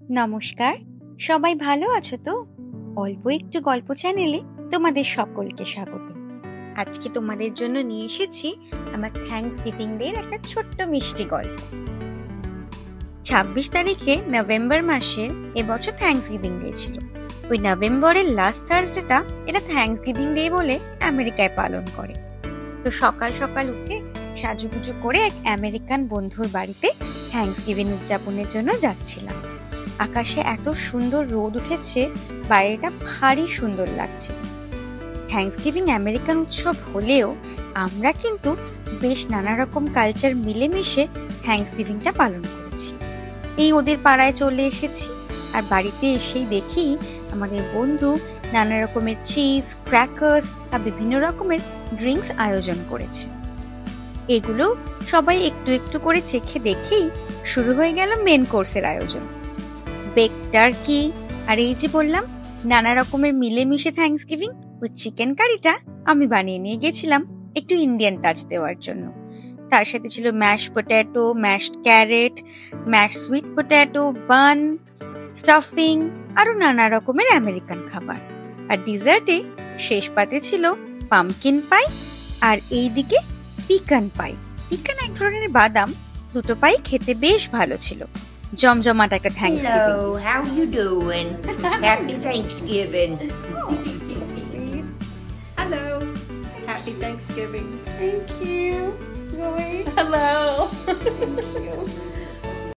নমস্কার, সবাই ভালো আছো তো? অল্প একটু গল্প চ্যানেলে তোমাদের সকলকে স্বাগত। আজকে তোমাদের জন্য নিয়ে এসেছি আমার থ্যাঙ্কসগিভিং ডে এর একটা ছোট্ট মিষ্টি গল্প। 26 তারিখে নভেম্বর মাসের এবছর থ্যাঙ্কসগিভিং ডে ছিল। ওই নভেম্বরের লাস্ট থার্সডেটা এটা থ্যাঙ্কসগিভিং ডে বলে আমেরিকায় পালন করে। তো সকাল সকাল উঠে সাজুগুজু করে এক আমেরিকান বন্ধুর বাড়িতে থ্যাঙ্কসগিভিং উদযাপনের জন্য যাচ্ছিলাম। আকাশে এত সুন্দর রোদ উঠেছে, বাইরেটা ভারী সুন্দর লাগছে। থ্যাঙ্কসগিভিং আমেরিকান উৎসব হলেও আমরা কিন্তু বেশ নানা রকম কালচার মিলেমিশে থ্যাঙ্কসগিভিংটা পালন করেছি। এই ওদের পাড়ায় চলে এসেছি, আর বাড়িতে এসেই দেখি আমাদের বন্ধু নানা রকমের চিজ, ক্র্যাকার্স আর বিভিন্ন রকমের ড্রিঙ্কস আয়োজন করেছে। এগুলো সবাই একটু একটু করে চেখে দেখেই শুরু হয়ে গেল মেন কোর্সের আয়োজন। বেক টার্কি আর এই যে বললাম নানা রকমের মিলেমিশে থ্যাঙ্কসগিভিং ওই চিকেন কারিটা আমি বানিয়ে নিয়ে গেছিলাম একটু ইন্ডিয়ান টাচ দেওয়ার জন্য। তার সাথে ছিল mash potato, mashed carrot, mash sweet potato, bun, stuffing আরো নানা রকমের আমেরিকান খাবার। আর ডিজার্টে শেষ পাতে ছিল পামকিন পাই, আর এইদিকে পিকান পাই। পিকান এক ধরনের বাদাম, দুটো পাই খেতে বেশ ভালো ছিল। জমজমাট একটা Thanksgiving. Hello, how you doing? Happy Thanksgiving. Hello. Happy Thanksgiving. Thank you, Zoe. Hello. Thank you.